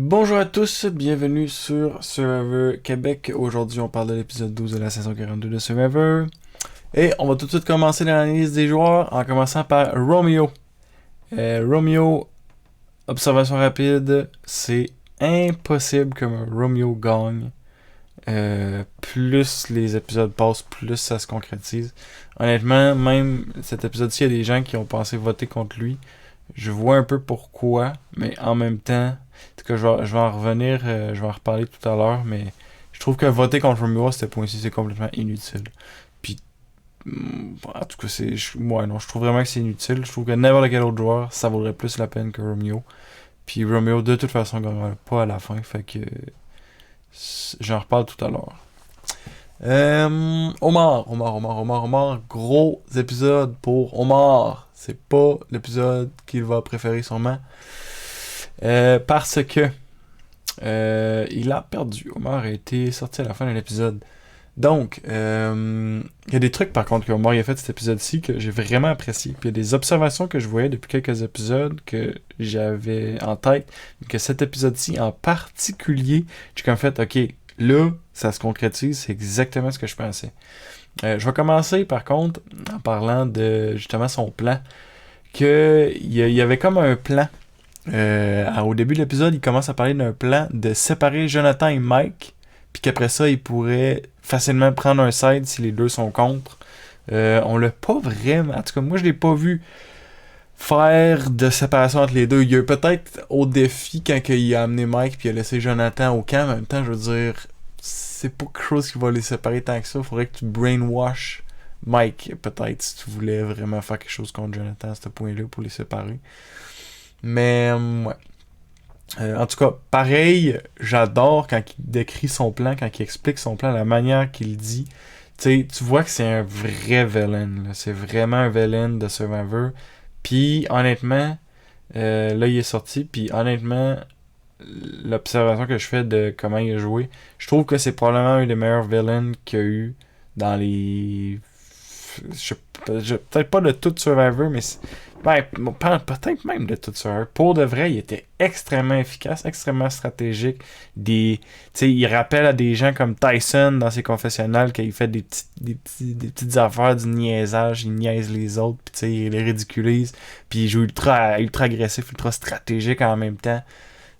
Bonjour à tous, bienvenue sur Survivor Québec. Aujourd'hui, on parle de l'épisode 12 de la saison 42 de Survivor. Et on va tout de suite commencer l'analyse des joueurs en commençant par Romeo. Romeo, observation rapide, c'est impossible que Romeo gagne. Plus les épisodes passent, plus ça se concrétise. Honnêtement, même cet épisode-ci, il y a des gens qui ont pensé voter contre lui. Je vois un peu pourquoi, mais en même temps, en tout cas, je vais en revenir, je vais en reparler tout à l'heure, mais je trouve que voter contre Romeo à ce point-ci, c'est complètement inutile. Puis, en tout cas, non, je trouve vraiment que c'est inutile. Je trouve que n'importe quel autre joueur, ça vaudrait plus la peine que Romeo. Puis Romeo, de toute façon, gagnera pas à la fin, fait que j'en reparle tout à l'heure. Omar. Gros épisode pour Omar. C'est pas l'épisode qu'il va préférer sûrement. Parce que il a perdu. Omar a été sorti à la fin de l'épisode. Donc, il y a des trucs par contre que Omar a fait cet épisode-ci que j'ai vraiment apprécié. Puis il y a des observations que je voyais depuis quelques épisodes que j'avais en tête. Mais que cet épisode-ci en particulier, j'ai comme fait, ok, là, ça se concrétise, c'est exactement ce que je pensais. Je vais commencer par contre en parlant de justement son plan. Il y avait comme un plan. Au début de l'épisode, il commence à parler d'un plan de séparer Jonathan et Mike. Puis qu'après ça, il pourrait facilement prendre un side si les deux sont contre. On l'a pas vraiment. En tout cas, moi, je l'ai pas vu faire de séparation entre les deux. Il y a eu peut-être au défi quand il a amené Mike puis il a laissé Jonathan au camp. En même temps, je veux dire, c'est pas quelque chose qui va les séparer tant que ça. Faudrait que tu brainwash Mike, peut-être, si tu voulais vraiment faire quelque chose contre Jonathan à ce point-là pour les séparer. Mais, ouais. En tout cas, pareil, j'adore quand il décrit son plan, quand il explique son plan, la manière qu'il dit. Tu vois que c'est un vrai villain. Là. C'est vraiment un villain de Survivor. Puis, honnêtement, là, il est sorti. Puis, honnêtement, l'observation que je fais de comment il a joué, je trouve que c'est probablement un des meilleurs villains qu'il y a eu dans les... peut-être pas de tout Survivor, mais peut-être même de tout Survivor. Pour de vrai, il était extrêmement efficace, extrêmement stratégique. Il rappelle à des gens comme Tyson dans ses confessionnals qu'il fait des petites affaires du niaisage, il niaise les autres, puis il les ridiculise, puis il joue ultra agressif, ultra stratégique en même temps.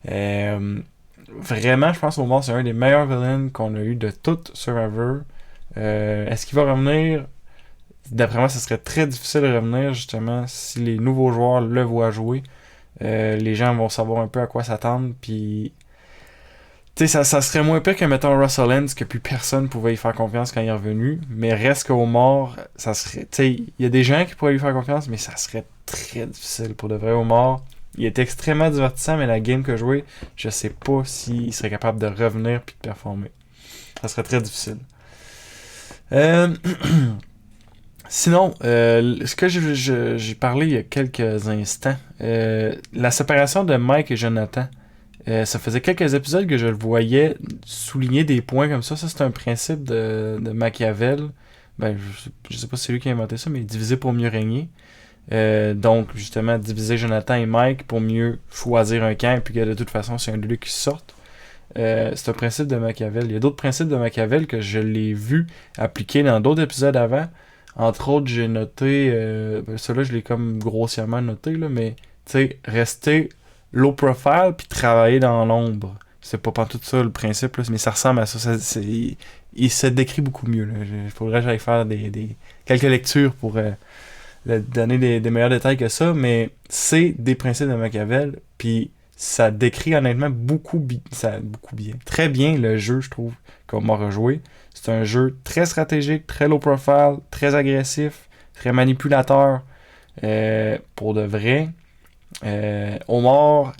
Vraiment, je pense au moins c'est un des meilleurs villains qu'on a eu de tout Survivor. Est-ce qu'il va revenir? D'après moi, ça serait très difficile de revenir, justement, si les nouveaux joueurs le voient jouer. Les gens vont savoir un peu à quoi s'attendre, puis... Tu sais, ça serait moins pire que, mettons, Russell Hens, que plus personne pouvait y faire confiance quand il est revenu, mais reste qu'au mort, ça serait... Tu sais, il y a des gens qui pourraient lui faire confiance, mais ça serait très difficile pour de vrai au mort. Il est extrêmement divertissant, mais la game que joué, je sais pas s'il serait capable de revenir puis de performer. Ça serait très difficile. Sinon, ce que j'ai parlé il y a quelques instants, la séparation de Mike et Jonathan, ça faisait quelques épisodes que je le voyais souligner des points comme ça. Ça, c'est un principe de Machiavel. Ben, je sais pas si c'est lui qui a inventé ça, mais diviser pour mieux régner. Donc, justement, diviser Jonathan et Mike pour mieux choisir un camp, et puis que de toute façon, c'est un de deux qui sortent. C'est un principe de Machiavel. Il y a d'autres principes de Machiavel que je l'ai vu appliquer dans d'autres épisodes avant. Entre autres, j'ai noté, celui-là, je l'ai comme grossièrement noté, là, mais tu sais, rester low profile puis travailler dans l'ombre. C'est pas tout ça le principe, là, mais ça ressemble à ça. Il se décrit beaucoup mieux. Il faudrait que j'aille faire quelques lectures pour donner des meilleurs détails que ça, mais c'est des principes de Machiavel, puis ça décrit honnêtement beaucoup bien, très bien le jeu, je trouve, qu'on m'a rejoué. C'est un jeu très stratégique, très low profile, très agressif, très manipulateur. Pour de vrai, Omar,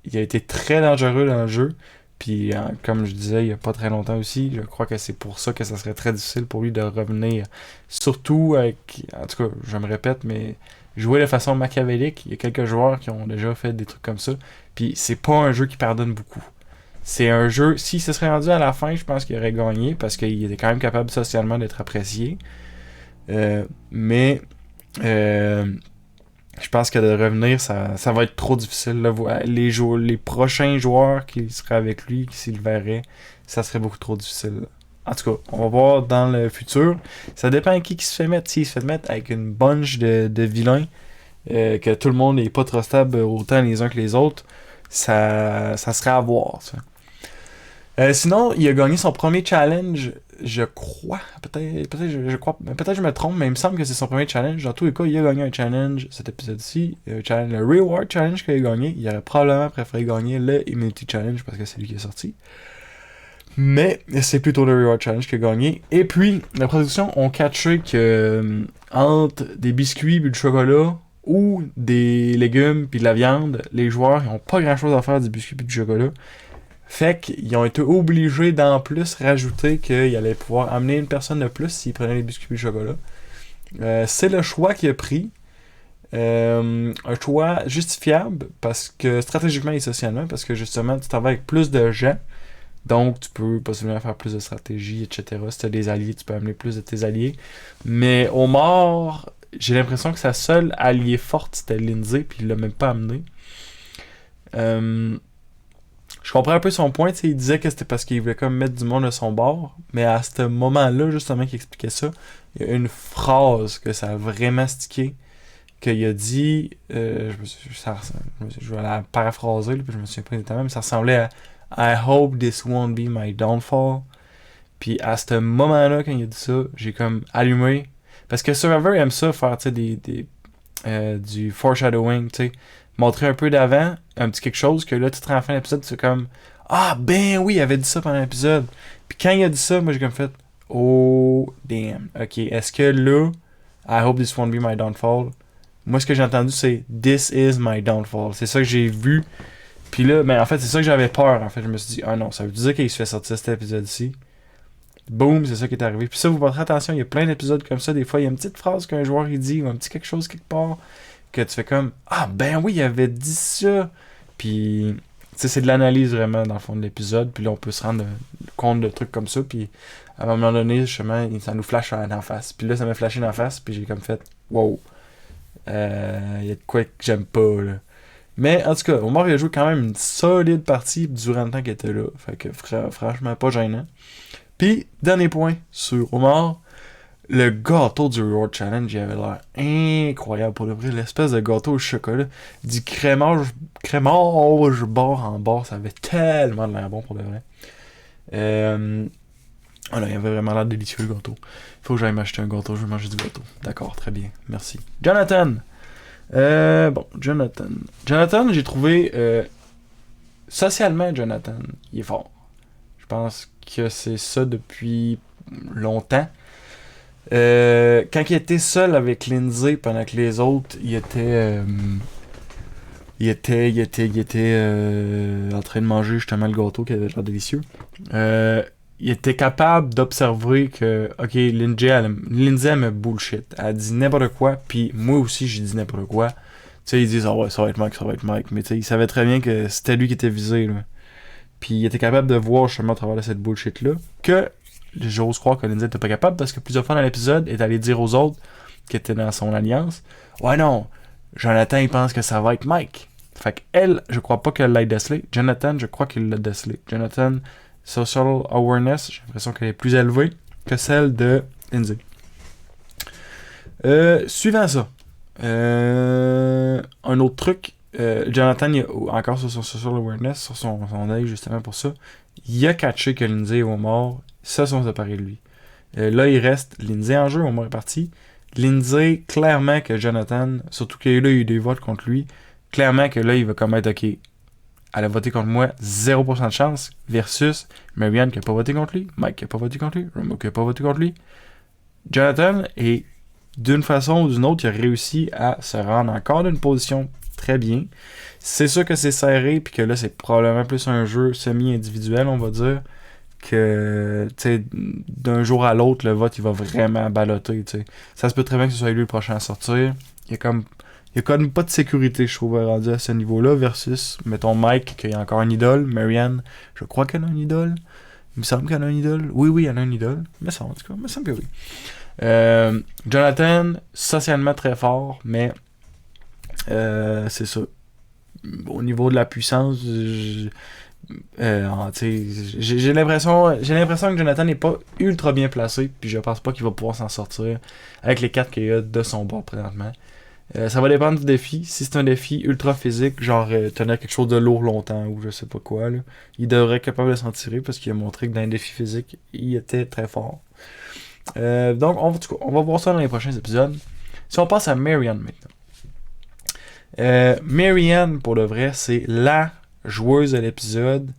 il a été très dangereux dans le jeu. Puis, comme je disais il n'y a pas très longtemps aussi, je crois que c'est pour ça que ça serait très difficile pour lui de revenir. Surtout avec, en tout cas, je me répète, mais jouer de façon machiavélique, il y a quelques joueurs qui ont déjà fait des trucs comme ça. Puis, c'est pas un jeu qui pardonne beaucoup. C'est un jeu, si ce serait rendu à la fin, je pense qu'il aurait gagné parce qu'il était quand même capable socialement d'être apprécié. Mais Je pense que de revenir, ça va être trop difficile. Là. Les prochains joueurs qui seraient avec lui, s'ils le verraient, ça serait beaucoup trop difficile. En tout cas, on va voir dans le futur. Ça dépend à qui se fait mettre. S'il se fait mettre avec une bunch de vilains, que tout le monde n'est pas trop stable autant les uns que les autres, ça serait à voir. Ça. Sinon, il a gagné son premier challenge, je crois. Peut-être je me trompe, mais il me semble que c'est son premier challenge. Dans tous les cas, il a gagné un challenge cet épisode-ci. Le Reward Challenge qu'il a gagné. Il aurait probablement préféré gagner le Immunity Challenge parce que c'est lui qui est sorti. Mais c'est plutôt le Reward Challenge qu'il a gagné. Et puis, la production ont catché que entre des biscuits et du chocolat ou des légumes puis de la viande, les joueurs n'ont pas grand chose à faire du biscuit et du chocolat. Fait qu'ils ont été obligés d'en plus rajouter qu'ils allaient pouvoir amener une personne de plus s'ils prenaient les biscuits et le chocolat. C'est le choix qu'il a pris. Un choix justifiable parce que stratégiquement et socialement, parce que justement tu travailles avec plus de gens, donc tu peux possiblement faire plus de stratégies, etc. Si tu as des alliés, tu peux amener plus de tes alliés. Mais Omar, j'ai l'impression que sa seule alliée forte c'était Lindsay, puis il l'a même pas amené. Je comprends un peu son point, il disait que c'était parce qu'il voulait comme mettre du monde à son bord, mais à ce moment-là, justement, qu'il expliquait ça, il y a une phrase que ça a vraiment stické, qu'il a dit, je vais la paraphraser, puis je me souviens pas exactement, mais ça ressemblait à I hope this won't be my downfall. Puis à ce moment-là, quand il a dit ça, j'ai comme allumé, parce que Survivor aime ça, faire du foreshadowing, tu sais. Montrer un peu d'avant, un petit quelque chose, que là, tu te rends à la fin de l'épisode, c'est comme ah, ben oui, il avait dit ça pendant l'épisode. Puis quand il a dit ça, moi j'ai comme fait oh, damn. Ok, est-ce que là, I hope this won't be my downfall. Moi, ce que j'ai entendu, c'est this is my downfall. C'est ça que j'ai vu. Puis là, ben en fait, c'est ça que j'avais peur. En fait, je me suis dit, ah non, ça veut dire qu'il se fait sortir cet épisode-ci. Boum, c'est ça qui est arrivé. Puis ça, vous porterez attention, il y a plein d'épisodes comme ça. Des fois, il y a une petite phrase qu'un joueur il dit, ou un petit quelque chose quelque part, que tu fais comme ah ben oui, il avait dit ça. Puis tu sais, c'est de l'analyse vraiment dans le fond de l'épisode. Puis là, on peut se rendre compte de trucs comme ça. Puis à un moment donné, justement, ça nous flash en face. Puis là, ça m'a flashé en face. Puis j'ai comme fait wow. Il y a de quoi que j'aime pas là. Mais en tout cas, Omar il a joué quand même une solide partie durant le temps qu'il était là. Fait que franchement, pas gênant. Puis, dernier point sur Omar. Le gâteau du Reward Challenge, il avait l'air incroyable pour le vrai. L'espèce de gâteau au chocolat, du crémage bord en bord, ça avait tellement de l'air bon pour le vrai. Voilà, il avait vraiment l'air délicieux le gâteau. Il faut que j'aille m'acheter un gâteau, je vais manger du gâteau. D'accord, très bien, merci. Jonathan! Jonathan. Jonathan, j'ai trouvé socialement, Jonathan, il est fort. Je pense que c'est ça depuis longtemps. Quand il était seul avec Lindsay pendant que les autres il était en train de manger justement le gâteau qui avait l'air délicieux, il était capable d'observer que ok, Lindsay elle me bullshit, elle dit n'importe quoi, puis moi aussi j'ai dit n'importe quoi. Tu sais, ils disent ah ouais, ça va être Mike, mais tu sais, il savait très bien que c'était lui qui était visé là. Puis il était capable de voir justement à travers cette bullshit là que j'ose croire que Lindsay n'était pas capable parce que plusieurs fois dans l'épisode, elle est allée dire aux autres qui étaient dans son alliance ouais non, Jonathan il pense que ça va être Mike. Fait qu'elle, je crois pas qu'elle l'ait décelé. Jonathan, je crois qu'il l'a décelé. Jonathan, social awareness, j'ai l'impression qu'elle est plus élevée que celle de Lindsay. Suivant ça, un autre truc, Jonathan, encore sur son social awareness, sur son œil justement pour ça, il a catché que Lindsay et Omar se sont séparés de lui. Là, il reste Lindsay en jeu, Omar est parti. Lindsay, clairement que Jonathan, surtout qu'il y a eu des votes contre lui, clairement que là, il va comme être ok. Elle a voté contre moi, 0% de chance, versus Marianne qui a pas voté contre lui, Mike qui a pas voté contre lui, Romo qui a pas voté contre lui. Jonathan, et d'une façon ou d'une autre, il a réussi à se rendre encore dans une position très bien. C'est sûr que c'est serré, puis que là, c'est probablement plus un jeu semi-individuel, on va dire, que, tu sais, d'un jour à l'autre, le vote, il va vraiment balloter, tu sais. Ça se peut très bien que ce soit lui le prochain à sortir. Il y a comme pas de sécurité, je trouve, rendu à ce niveau-là, versus, mettons, Mike, qui a encore une idole, Marianne, je crois qu'elle a une idole. Il me semble qu'elle a une idole. Oui, elle a une idole. Mais ça, en tout cas, il me semble que oui. Jonathan, socialement très fort, mais C'est ça. Au niveau de la puissance, j'ai l'impression que Jonathan n'est pas ultra bien placé, puis je pense pas qu'il va pouvoir s'en sortir avec les cartes qu'il y a de son bord présentement. Ça va dépendre du défi. Si c'est un défi ultra physique, genre tenir quelque chose de lourd longtemps ou je sais pas quoi, là, il devrait être capable de s'en tirer parce qu'il a montré que dans les défis physiques, il était très fort. Donc, en tout cas, on va voir ça dans les prochains épisodes. Si on passe à Marianne maintenant. Marianne, pour le vrai, c'est la joueuse de l'épisode.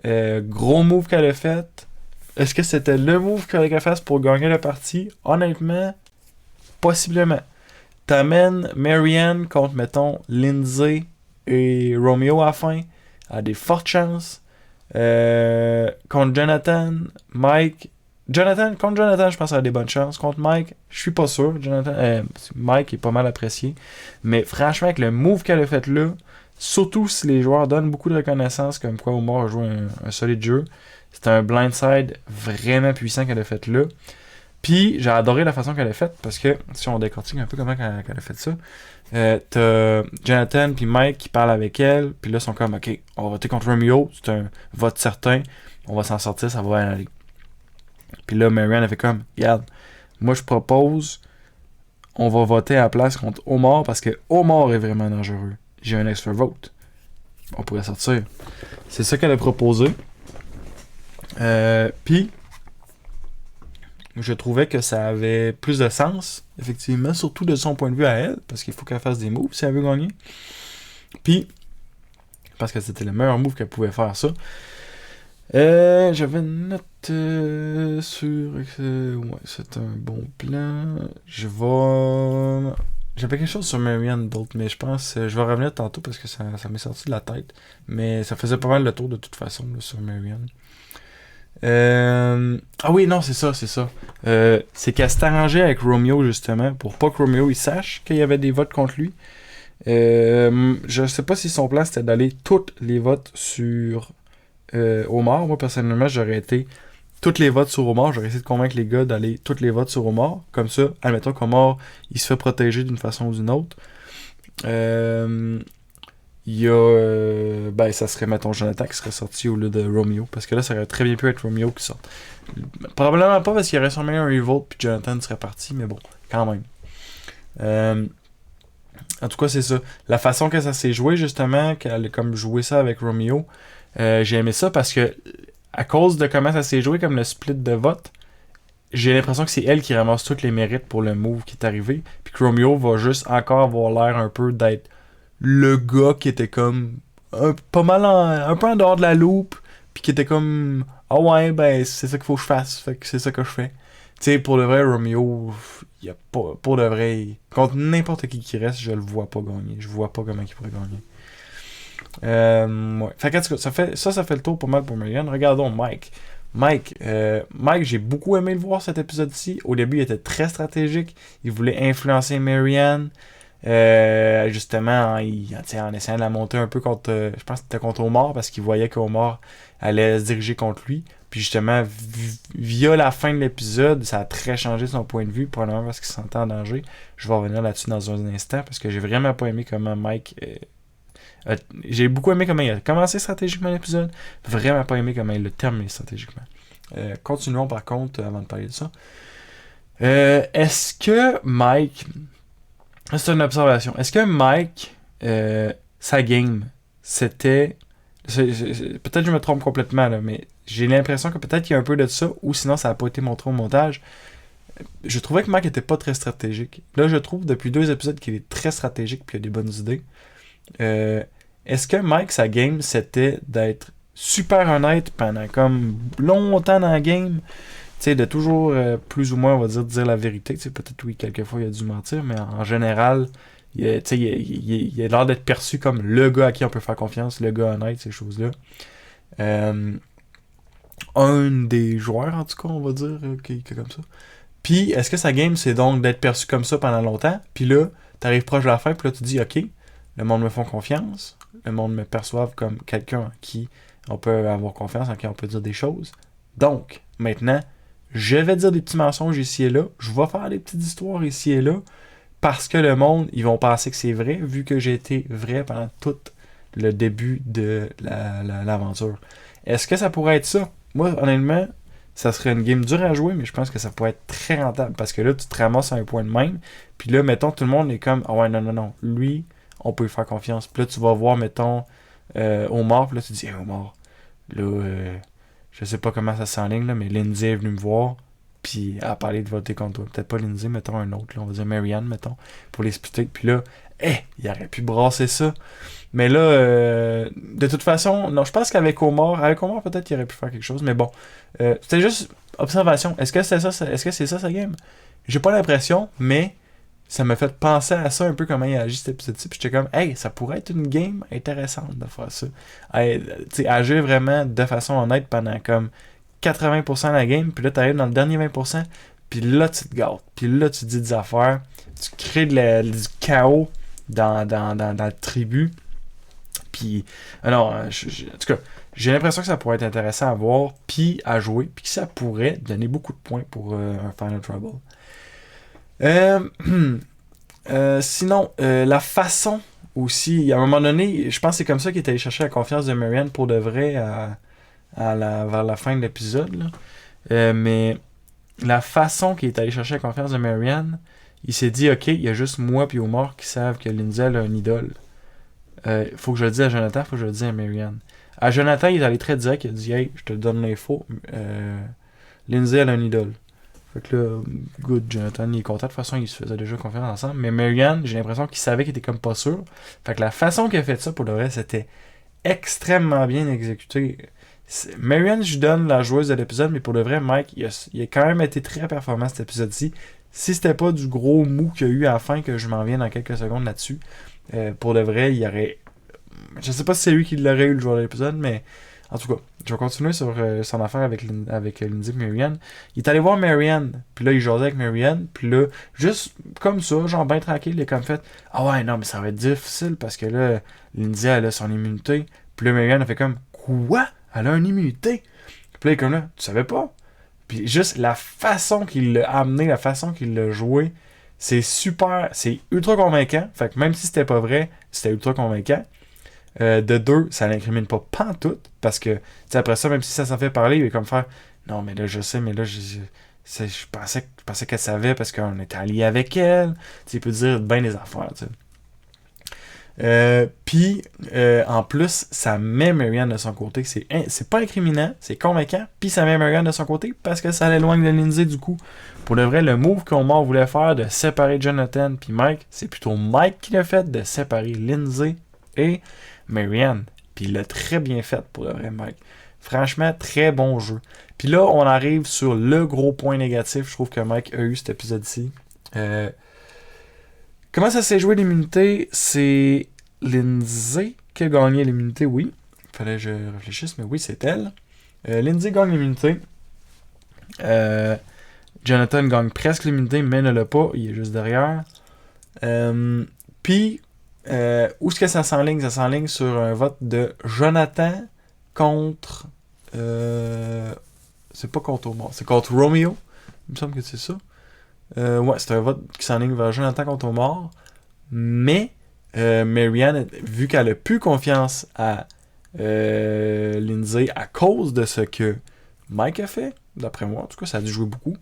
Gros move qu'elle a fait. Est-ce que c'était le move qu'elle a fait pour gagner la partie? Honnêtement, possiblement. T'amènes Marianne contre, mettons, Lindsay et Romeo à la fin. Elle a des fortes chances. Contre Jonathan, Mike. Contre Jonathan, je pense qu'elle a des bonnes chances. Contre Mike, je suis pas sûr. Mike est pas mal apprécié. Mais franchement, avec le move qu'elle a fait là, surtout si les joueurs donnent beaucoup de reconnaissance, comme quoi Omar a joué un solide jeu, c'était un blindside vraiment puissant qu'elle a fait là. Puis j'ai adoré la façon qu'elle a faite parce que si on décortique un peu comment qu'elle a fait ça, t'as Jonathan puis Mike qui parlent avec elle, puis là ils sont comme ok, on va voter contre Romeo, c'est un vote certain, on va s'en sortir, ça va aller. Puis là Marianne a fait comme regarde, moi je propose on va voter à la place contre Omar parce que Omar est vraiment dangereux. J'ai un extra vote. On pourrait sortir. C'est ça qu'elle a proposé. Puis je trouvais que ça avait plus de sens, effectivement, surtout de son point de vue à elle, parce qu'il faut qu'elle fasse des moves si elle veut gagner. Puis, parce que c'était le meilleur move qu'elle pouvait faire, ça. J'avais une note sur... ouais, c'est un bon plan. J'avais quelque chose sur Marianne d'autre, mais je pense... je vais revenir tantôt parce que ça m'est sorti de la tête. Mais ça faisait pas mal le tour de toute façon, là, sur Marianne. Ah oui, non, c'est ça. C'est qu'elle s'est arrangée avec Romeo, justement, pour pas que Romeo il sache qu'il y avait des votes contre lui. Je sais pas si son plan c'était d'aller tous les votes sur Omar. Moi, personnellement, j'aurais été tous les votes sur Omar. J'aurais essayé de convaincre les gars d'aller tous les votes sur Omar. Comme ça, admettons qu'Omar il se fait protéger d'une façon ou d'une autre. Il y a ça serait mettons Jonathan qui serait sorti au lieu de Romeo parce que là ça aurait très bien pu être Romeo qui sorte, probablement pas parce qu'il y aurait sûrement un revolt puis Jonathan serait parti, mais bon quand même. En tout cas c'est ça, la façon que ça s'est joué justement, qu'elle a comme joué ça avec Romeo, j'ai aimé ça parce que à cause de comment ça s'est joué comme le split de vote, j'ai l'impression que c'est elle qui ramasse tous les mérites pour le move qui est arrivé, puis que Romeo va juste encore avoir l'air un peu d'être le gars qui était comme pas mal un peu en dehors de la loupe, puis qui était comme ah ouais ben c'est ça qu'il faut que je fasse, fait que c'est ça que je fais. Tu sais, pour le vrai Romeo il y a pas, pour de vrai contre n'importe qui reste, je le vois pas gagner, je vois pas comment il pourrait gagner. Ouais. Fait que ça fait le tour pas mal pour Marianne. Regardons Mike, j'ai beaucoup aimé le voir cet épisode-ci. Au début il était très stratégique, il voulait influencer Marianne. Justement en essayant de la monter un peu contre je pense que c'était contre Omar parce qu'il voyait qu'Omar allait se diriger contre lui, puis justement via la fin de l'épisode ça a très changé son point de vue, probablement parce qu'il se sentait en danger. Je vais revenir là-dessus dans un instant parce que j'ai vraiment pas aimé comment Mike j'ai beaucoup aimé comment il a commencé stratégiquement l'épisode, vraiment pas aimé comment il l'a terminé stratégiquement. Continuons par contre avant de parler de ça. Est-ce que Mike, c'est une observation. Est-ce que Mike, sa game, c'était... peut-être que je me trompe complètement, là, mais j'ai l'impression que peut-être qu'il y a un peu de ça, ou sinon ça n'a pas été montré au montage. Je trouvais que Mike était pas très stratégique. Là, je trouve depuis 2 épisodes qu'il est très stratégique puis il a des bonnes idées. Est-ce que Mike, sa game, c'était d'être super honnête pendant comme longtemps dans la game? Tu sais, de toujours plus ou moins, on va dire la vérité. Tu sais, peut-être oui, quelquefois il a dû mentir, mais en général, il a l'air d'être perçu comme le gars à qui on peut faire confiance, le gars honnête, ces choses-là. Un des joueurs, en tout cas, on va dire, qui est comme ça. Puis, est-ce que sa game, c'est donc d'être perçu comme ça pendant longtemps? Puis là, t'arrives proche de la fin, puis là, tu dis, OK, le monde me font confiance, le monde me perçoive comme quelqu'un en qui on peut avoir confiance, en qui on peut dire des choses. Donc, maintenant, je vais dire des petits mensonges ici et là, je vais faire des petites histoires ici et là, parce que le monde, ils vont penser que c'est vrai, vu que j'ai été vrai pendant tout le début de l'aventure. Est-ce que ça pourrait être ça? Moi, honnêtement, ça serait une game dure à jouer, mais je pense que ça pourrait être très rentable, parce que là, tu te ramasses à un point de même, puis là, mettons, tout le monde est comme, ah ouais, non, lui, on peut lui faire confiance. Puis là, tu vas voir, mettons, Omar, puis là, tu dis, hey, Omar, là, je sais pas comment ça s'enligne, là, mais Lindsay est venue me voir, puis elle a parlé de voter contre toi. Peut-être pas Lindsay, mettons un autre, là, on va dire Marianne, mettons, pour l'expliquer. Puis là, il aurait pu brasser ça. Mais là, de toute façon, non, je pense qu'avec Omar, peut-être qu'il aurait pu faire quelque chose, mais bon, c'était juste observation. Est-ce que c'est ça sa game? J'ai pas l'impression, mais ça m'a fait penser à ça un peu comment il agit cet épisode-ci. Puis j'étais comme, hey, ça pourrait être une game intéressante de faire ça. Hey, agir vraiment de façon honnête pendant comme 80% de la game, puis là, t'arrives dans le dernier 20%, puis là, tu te gâtes. Puis là, tu dis des affaires, tu crées du chaos dans la tribu. Puis, alors, en tout cas, j'ai l'impression que ça pourrait être intéressant à voir, puis à jouer, puis que ça pourrait donner beaucoup de points pour un Final Trouble. Sinon, la façon aussi, à un moment donné, je pense que c'est comme ça qu'il est allé chercher la confiance de Marianne pour de vrai vers la fin de l'épisode. Là. Mais la façon qu'il est allé chercher la confiance de Marianne, il s'est dit, ok, il y a juste moi puis Omar qui savent que Lindsay a une idole. Faut que je le dise à Jonathan, faut que je le dise à Marianne. À Jonathan, il est allé très direct, il a dit, hey, je te donne l'info, Lindsay a une idole. Fait que là, good, Jonathan, il est content. De toute façon, ils se faisaient déjà confiance ensemble. Mais Marianne, j'ai l'impression qu'il savait qu'il était comme pas sûr. Fait que la façon qu'il a fait ça, pour le vrai, c'était extrêmement bien exécuté. Marianne, je lui donne la joueuse de l'épisode, mais pour le vrai, Mike, il a quand même été très performant cet épisode-ci. Si c'était pas du gros mou qu'il y a eu à la fin, que je m'en viens dans quelques secondes là-dessus, pour le vrai, il y aurait... Je sais pas si c'est lui qui l'aurait eu le joueur de l'épisode, mais en tout cas, je vais continuer sur son affaire avec Lindsay et Marianne. Il est allé voir Marianne, puis là, il jasait avec Marianne, puis là, juste comme ça, genre bien tranquille, il a comme fait « Ah ouais, non, mais ça va être difficile, parce que là, Lindsay, elle a son immunité. » Puis là, Marianne a fait comme « Quoi? Elle a une immunité? » Puis là, il est comme là « Tu savais pas? » Puis juste la façon qu'il l'a amené, la façon qu'il l'a joué, c'est super, c'est ultra convaincant. Fait que même si c'était pas vrai, c'était ultra convaincant. De deux, ça l'incrimine pas pantoute, parce que, après ça, même si ça s'en fait parler, il va comme faire, non, mais là, je sais, mais là, je pensais qu'elle savait parce qu'on était alliés avec elle. Il peut dire bien des affaires, tu sais. Puis, en plus, ça met Marianne de son côté. C'est pas incriminant, c'est convaincant. Puis, ça met Marianne de son côté parce que ça l'éloigne de Lindsay, du coup. Pour le vrai, le move qu'Omar voulait faire de séparer Jonathan puis Mike, c'est plutôt Mike qui l'a fait de séparer Lindsay et Marianne. Puis il l'a très bien fait pour le vrai, Mike. Franchement, très bon jeu. Puis là, on arrive sur le gros point négatif, je trouve que Mike a eu cet épisode-ci. Comment ça s'est joué l'immunité? C'est Lindsay qui a gagné l'immunité, oui. Fallait que je réfléchisse, mais oui, c'est elle. Lindsay gagne l'immunité. Jonathan gagne presque l'immunité, mais ne l'a pas. Il est juste derrière. Puis, où est-ce que ça s'enligne? Ça s'enligne sur un vote de Jonathan contre... c'est pas contre Omar, c'est contre Romeo. Il me semble que c'est ça. Ouais, c'est un vote qui s'enligne vers Jonathan contre Omar. Mais Marianne, vu qu'elle a plus confiance à Lindsay à cause de ce que Mike a fait, d'après moi, en tout cas, ça a dû jouer beaucoup.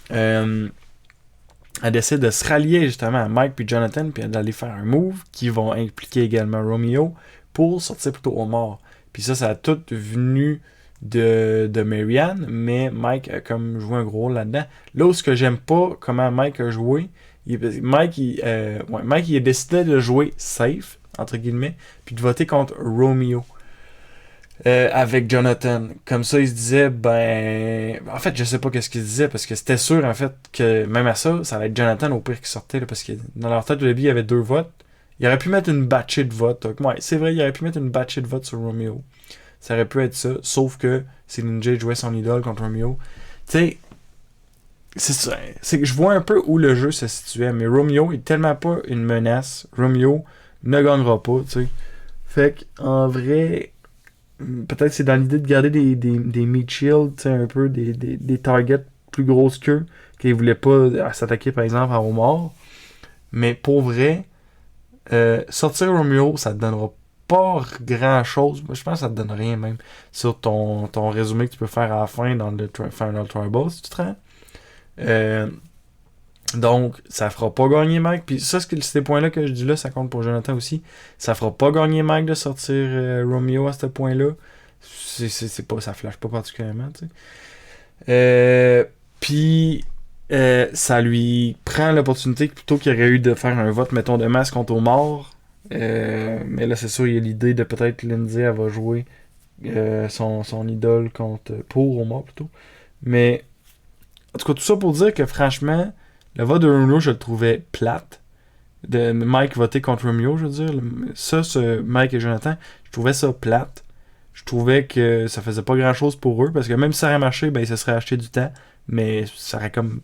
Elle décide de se rallier justement à Mike puis Jonathan puis d'aller faire un move qui vont impliquer également Romeo pour sortir plutôt Omar. Puis ça a tout venu de Marianne, mais Mike a comme joué un gros rôle là-dedans. Là où ce que j'aime pas comment Mike a joué, Mike il a décidé de jouer safe, entre guillemets, puis de voter contre Romeo. Avec Jonathan. Comme ça, il se disait, en fait, je sais pas qu'est-ce qu'il disait, parce que c'était sûr, en fait, que même à ça, ça allait être Jonathan au pire qui sortait, là, parce que dans leur tête, au début, il y avait 2 votes. Il aurait pu mettre une batchée de votes. Donc, ouais, c'est vrai, il aurait pu mettre une batchée de votes sur Romeo. Ça aurait pu être ça, sauf que c'est Ninja jouait son idole contre Romeo. Tu sais, c'est ça. C'est que je vois un peu où le jeu se situait, mais Romeo est tellement pas une menace. Romeo ne gagnera pas, tu sais. Fait qu'en vrai... Peut-être c'est dans l'idée de garder des meat shields, un peu des targets plus grosses qu'eux, qu'ils voulaient pas s'attaquer par exemple à Omar. Mais pour vrai, sortir Romeo, ça te donnera pas grand chose. Je pense que ça te donne rien même sur ton résumé que tu peux faire à la fin dans le Final Tribal si tu te rends. Donc, ça fera pas gagner Mike. Puis ça, ces points-là que je dis là, ça compte pour Jonathan aussi. Ça fera pas gagner Mike de sortir Romeo à ce point-là. C'est pas, ça flash pas particulièrement, tu sais. Puis, ça lui prend l'opportunité plutôt qu'il y aurait eu de faire un vote, mettons, de masse contre Omar. Mais là, c'est sûr, il y a l'idée de peut-être Lindsay, elle va jouer son idole pour Omar plutôt. Mais, en tout cas, tout ça pour dire que franchement, le vote de Romeo, je le trouvais plate. De Mike voter contre Romeo, je veux dire. Ce Mike et Jonathan, je trouvais ça plate. Je trouvais que ça faisait pas grand chose pour eux, parce que même si ça aurait marché, ben, ça serait acheté du temps, mais ça aurait comme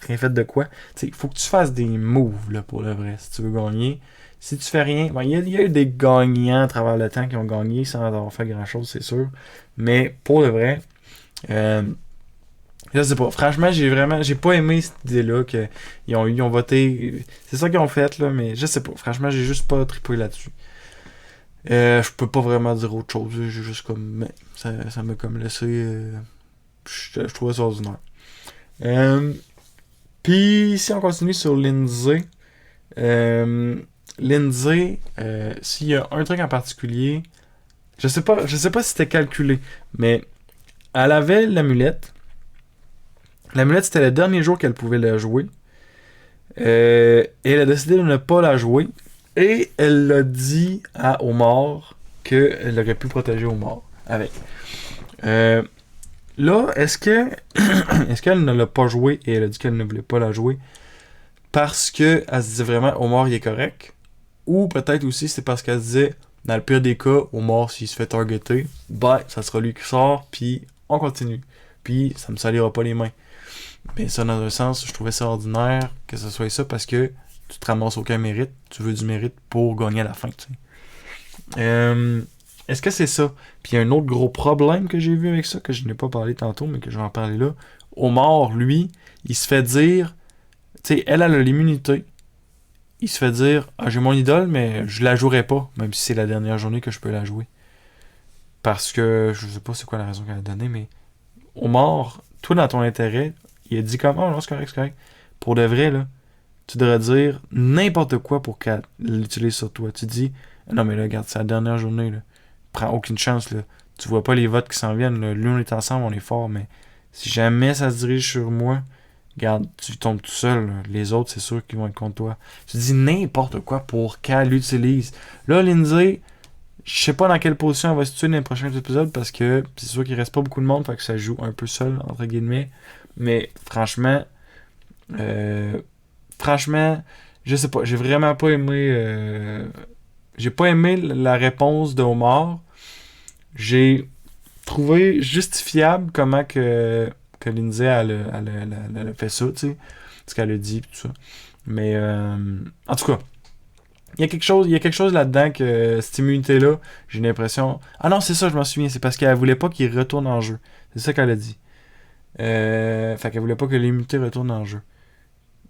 rien fait de quoi. Il faut que tu fasses des moves là, pour le vrai, si tu veux gagner. Si tu fais rien, ben, il y a eu des gagnants à travers le temps qui ont gagné sans avoir fait grand chose, c'est sûr. Mais pour le vrai, je sais pas. Franchement, j'ai pas aimé cette idée-là qu'ils ont voté. C'est ça qu'ils ont fait, là, mais je sais pas. Franchement, j'ai juste pas trippé là-dessus. Je peux pas vraiment dire autre chose. J'ai juste comme. Mais ça m'a comme laissé. Je trouvais ça ordinaire. Puis, si on continue sur Lindsay. Lindsay, s'il y a un truc en particulier. Je sais pas si c'était calculé, mais elle avait l'amulette. L'amulette, c'était le dernier jour qu'elle pouvait la jouer. Et elle a décidé de ne pas la jouer. Et elle l'a dit à Omar qu'elle aurait pu protéger Omar avec. Là, est-ce qu'elle ne l'a pas joué et elle a dit qu'elle ne voulait pas la jouer parce qu'elle se disait vraiment Omar il est correct? Ou peut-être aussi c'est parce qu'elle se disait dans le pire des cas, Omar s'il se fait targeter, ça sera lui qui sort, puis on continue. Puis ça me salira pas les mains. Mais ça, dans un sens, je trouvais ça ordinaire que ce soit ça parce que tu te ramasses aucun mérite. Tu veux du mérite pour gagner à la fin, tu sais. Est-ce que c'est ça? Puis il y a un autre gros problème que j'ai vu avec ça, que je n'ai pas parlé tantôt, mais que je vais en parler là. Omar, lui, il se fait dire... Tu sais, elle a l'immunité. Il se fait dire, j'ai mon idole, mais je la jouerai pas, même si c'est la dernière journée que je peux la jouer. Parce que, je sais pas c'est quoi la raison qu'elle a donnée, mais Omar, toi dans ton intérêt, il a dit comme, oh non, c'est correct, c'est correct. Pour de vrai, là, tu devrais dire n'importe quoi pour qu'elle l'utilise sur toi. Tu dis, non mais là, regarde, c'est la dernière journée, là. Prends aucune chance, là. Tu vois pas les votes qui s'en viennent, là. Lui, on est ensemble, on est fort, mais si jamais ça se dirige sur moi, regarde, tu tombes tout seul, là. Les autres, c'est sûr qu'ils vont être contre toi. Tu dis n'importe quoi pour qu'elle l'utilise. Là, Lindsay, je sais pas dans quelle position elle va se situer dans les prochains épisodes parce que c'est sûr qu'il reste pas beaucoup de monde, fait que ça joue un peu seul, entre guillemets. Mais franchement, je sais pas, j'ai vraiment pas aimé. J'ai pas aimé la réponse de Omar. J'ai trouvé justifiable comment que Lindsay elle a fait ça, tu sais, ce qu'elle a dit, tout ça. Mais en tout cas, il y a quelque chose là-dedans que cette immunité-là, j'ai l'impression. Ah non, c'est ça, je m'en souviens, c'est parce qu'elle voulait pas qu'il retourne en jeu. C'est ça qu'elle a dit. Fait qu'elle voulait pas que l'immunité retourne en jeu.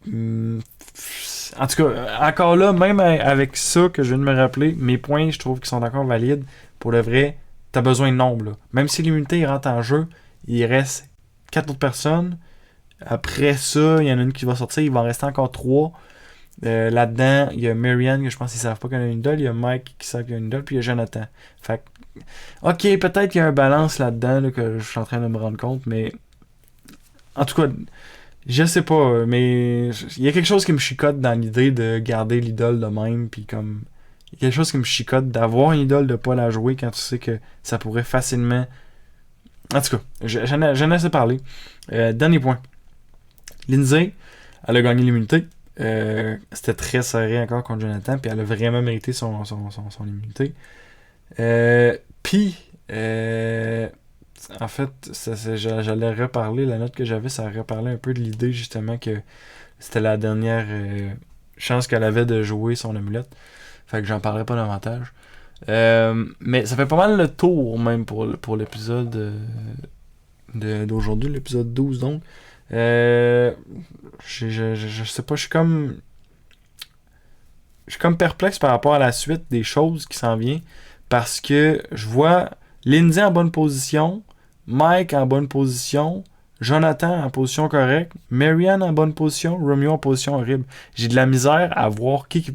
En tout cas, encore là, même avec ça que je viens de me rappeler, mes points, je trouve qu'ils sont encore valides. Pour le vrai, t'as besoin de nombre. Là. Même si l'immunité rentre en jeu, il reste 4 autres personnes. Après ça, il y en a une qui va sortir, il va en rester encore 3. Là-dedans, il y a Marianne, que je pense qu'ils savent pas qu'elle a une idole. Il y a Mike qui sait qu'il a une idole. Puis il y a Jonathan. Fait que, ok, peut-être qu'il y a un balance là-dedans là, que je suis en train de me rendre compte, mais en tout cas, je sais pas, mais il y a quelque chose qui me chicote dans l'idée de garder l'idole de même, puis comme il y a quelque chose qui me chicote d'avoir une idole de pas la jouer quand tu sais que ça pourrait facilement. En tout cas, j'en ai assez parlé. Dernier point. Lindsay, elle a gagné l'immunité. C'était très serré encore contre Jonathan, puis elle a vraiment mérité son immunité. Puis, en fait, j'allais reparler, la note que j'avais, ça reparlait un peu de l'idée justement que c'était la dernière chance qu'elle avait de jouer son amulette. Fait que j'en parlerai pas davantage. Mais ça fait pas mal le tour même pour l'épisode d'aujourd'hui, l'épisode 12 donc. Je sais pas, je suis comme. suis comme perplexe par rapport à la suite des choses qui s'en viennent. Parce que je vois Lindsay en bonne position, Mike en bonne position, Jonathan en position correcte, Marianne en bonne position, Romeo en position horrible. J'ai de la misère à voir qui...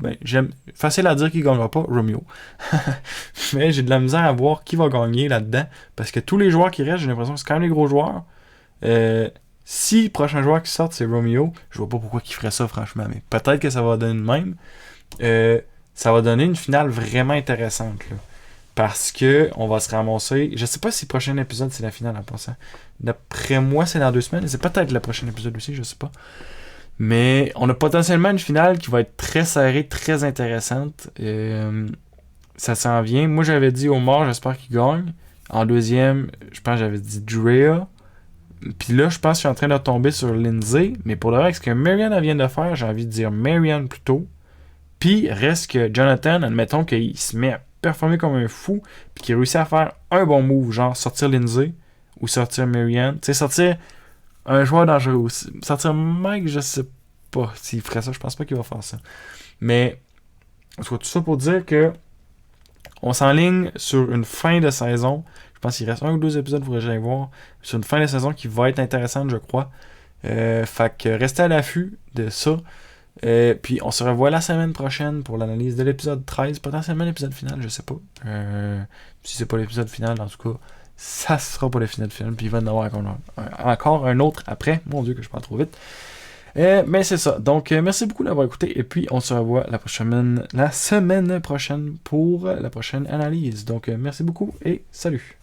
facile à dire qui ne gagnera pas, Romeo. Mais j'ai de la misère à voir qui va gagner là-dedans. Parce que tous les joueurs qui restent, j'ai l'impression que c'est quand même les gros joueurs. Si le prochain joueur qui sort, c'est Romeo, je vois pas pourquoi il ferait ça, franchement. Mais peut-être que ça va donner de même. Ça va donner une finale vraiment intéressante, là. Parce que on va se ramasser. Je sais pas si le prochain épisode c'est la finale en passant. D'après moi, c'est dans 2 semaines. C'est peut-être le prochain épisode aussi, je sais pas. Mais on a potentiellement une finale qui va être très serrée, très intéressante. Ça s'en vient. Moi, j'avais dit Omar, j'espère qu'il gagne. En deuxième, je pense que j'avais dit Drea. Puis là, je pense que je suis en train de tomber sur Lindsay. Mais pour le reste, ce que Marianne vient de faire, j'ai envie de dire Marianne plutôt. Puis reste que Jonathan, admettons qu'il se met à performer comme un fou, puis qu'il réussit à faire un bon move, genre sortir Lindsay ou sortir Marianne. Tu sais, sortir un joueur dangereux aussi. Sortir Mike, je sais pas s'il ferait ça. Je pense pas qu'il va faire ça. Mais, en tout cas, tout ça pour dire que on s'enligne sur une fin de saison. Je pense qu'il reste 1 ou 2 épisodes, il faudrait que j'aille voir. Sur une fin de saison qui va être intéressante, je crois. Fait que restez à l'affût de ça. Puis on se revoit la semaine prochaine pour l'analyse de l'épisode 13, potentiellement l'épisode final, je sais pas. Si c'est pas l'épisode final, en tout cas, ça sera pas le final final, puis il va y en avoir encore un autre après. Mon Dieu que je parle trop vite. Mais c'est ça. Donc merci beaucoup d'avoir écouté, et puis on se revoit la semaine prochaine pour la prochaine analyse. Donc merci beaucoup et salut.